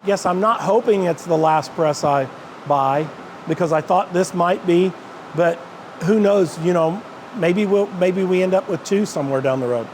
Yes, I'm not hoping it's the last press I buy, because I thought this might be, but who knows, maybe we end up with 2 somewhere down the road.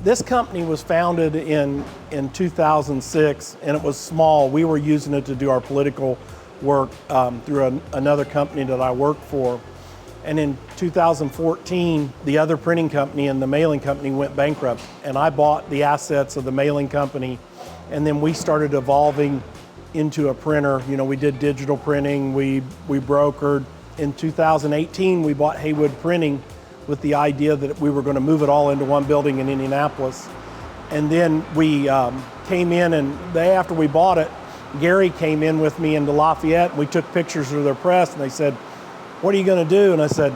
This company was founded in 2006, and it was small. We were using it to do our political work through another company that I worked for. And in 2014, the other printing company and the mailing company went bankrupt, and I bought the assets of the mailing company, and then we started evolving into a printer. We did digital printing, we brokered. In 2018, we bought Haywood Printing, with the idea that we were going to move it all into one building in Indianapolis. And then we came in, and the day after we bought it, Gary came in with me into Lafayette. We took pictures of their press, and they said, "What are you going to do?" And I said,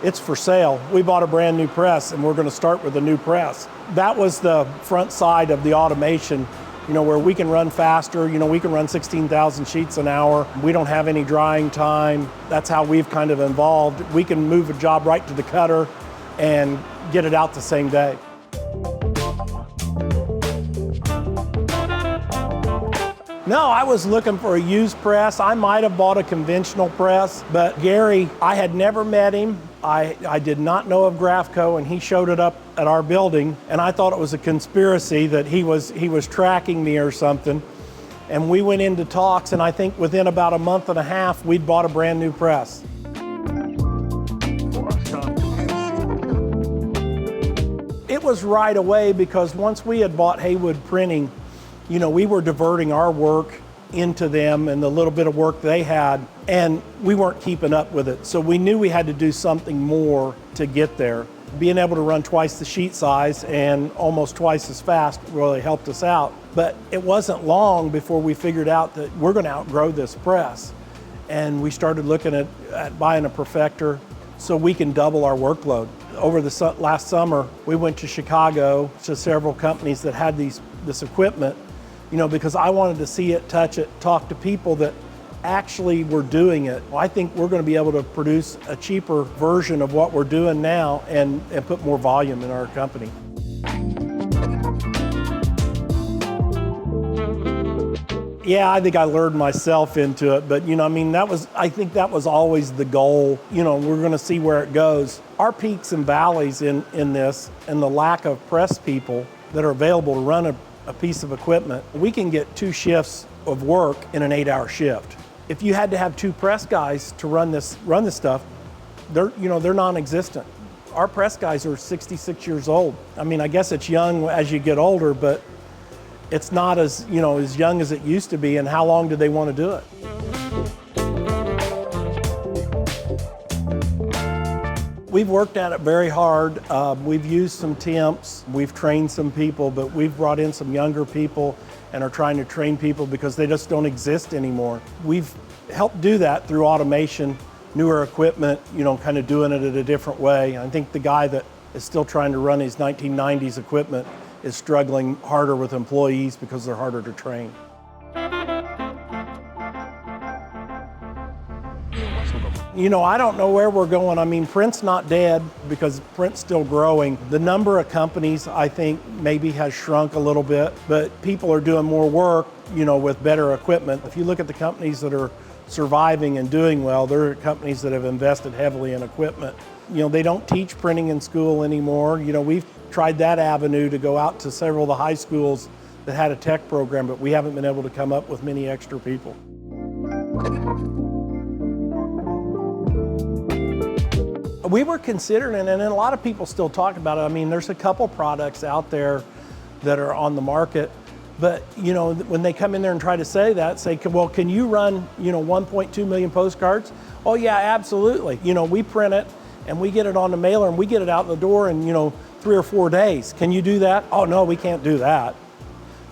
"It's for sale. We bought a brand new press, and we're going to start with a new press." That was the front side of the automation, where we can run faster. We can run 16,000 sheets an hour. We don't have any drying time. That's how we've kind of evolved. We can move a job right to the cutter and get it out the same day. No, I was looking for a used press. I might have bought a conventional press, but Gary, I had never met him. I did not know of Graphco, and he showed it up at our building, and I thought it was a conspiracy that he was tracking me or something. And we went into talks, and I think within about a month and a half, we'd bought a brand new press. It was right away, because once we had bought Haywood Printing, we were diverting our work into them and the little bit of work they had, and we weren't keeping up with it. So we knew we had to do something more to get there. Being able to run twice the sheet size and almost twice as fast really helped us out. But it wasn't long before we figured out that we're going to outgrow this press. And we started looking at buying a perfector so we can double our workload. Over the last summer, we went to Chicago to several companies that had this equipment, because I wanted to see it, touch it, talk to people that actually were doing it. Well, I think we're going to be able to produce a cheaper version of what we're doing now and put more volume in our company. Yeah, I think I lured myself into it, but I think that was always the goal. We're going to see where it goes. Our peaks and valleys in this, and the lack of press people that are available to run a piece of equipment, we can get 2 shifts of work in an 8-hour shift. If you had to have 2 press guys to run this stuff, they're non-existent. Our press guys are 66 years old. I guess it's young as you get older, but it's not as young as it used to be. And how long do they want to do it? We've worked at it very hard. We've used some temps, we've trained some people, but we've brought in some younger people and are trying to train people because they just don't exist anymore. We've helped do that through automation, newer equipment, kind of doing it in a different way. I think the guy that is still trying to run his 1990s equipment is struggling harder with employees because they're harder to train. I don't know where we're going. Print's not dead because print's still growing. The number of companies, I think, maybe has shrunk a little bit, but people are doing more work, with better equipment. If you look at the companies that are surviving and doing well, they're companies that have invested heavily in equipment. They don't teach printing in school anymore. We've tried that avenue to go out to several of the high schools that had a tech program, but we haven't been able to come up with many extra people. We were considering it, and a lot of people still talk about it. There's a couple products out there that are on the market, but when they come in there and try to say, well, can you run 1.2 million postcards? Oh yeah, absolutely. We print it and we get it on the mailer and we get it out the door in 3 or 4 days. Can you do that? Oh no, we can't do that.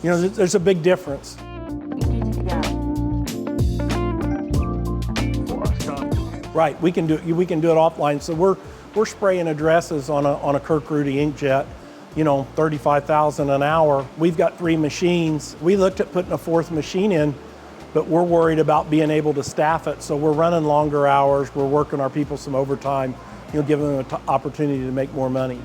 There's a big difference. Right, we can do it offline. So we're spraying addresses on a Kirk Rudy inkjet, 35,000 an hour. We've got 3 machines. We looked at putting a 4th machine in, but we're worried about being able to staff it. So we're running longer hours. We're working our people some overtime, giving them an opportunity to make more money.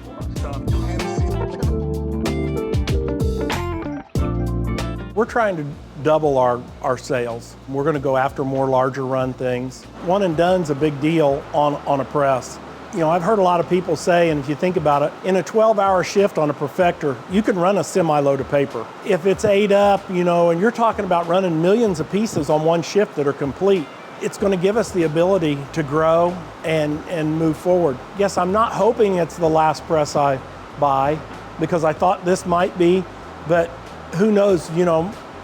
We're trying to double our sales. We're going to go after more larger run things. One and done's a big deal on a press. I've heard a lot of people say, and if you think about it, in a 12-hour shift on a perfector, you can run a semi-load of paper. If it's 8 up, and you're talking about running millions of pieces on one shift that are complete, it's going to give us the ability to grow and move forward. Yes, I'm not hoping it's the last press I buy, because I thought this might be, but who knows,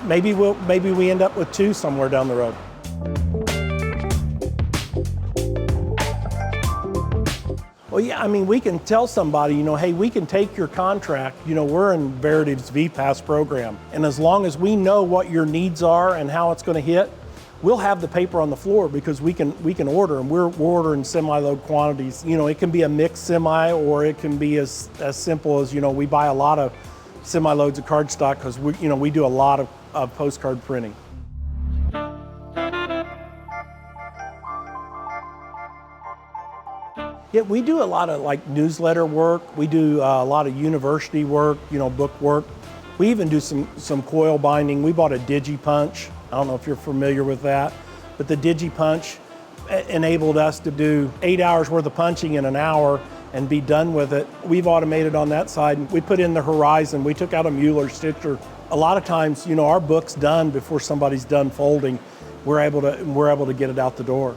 maybe we end up with 2 somewhere down the road. Well, yeah, we can tell somebody, hey, we can take your contract. We're in Veritiv's VPAS program. And as long as we know what your needs are and how it's going to hit, we'll have the paper on the floor, because we can order, and we're ordering semi-load quantities. It can be a mixed semi, or it can be as simple as, we buy a lot of semi-loads of cardstock because we do a lot of postcard printing. Yeah, we do a lot of newsletter work. We do a lot of university work, book work. We even do some coil binding. We bought a DigiPunch. I don't know if you're familiar with that, but the DigiPunch enabled us to do 8 hours worth of punching in an hour and be done with it. We've automated on that side. We put in the horizon. We took out a Mueller stitcher. A lot of times, our book's done before somebody's done folding. We're able to get it out the door.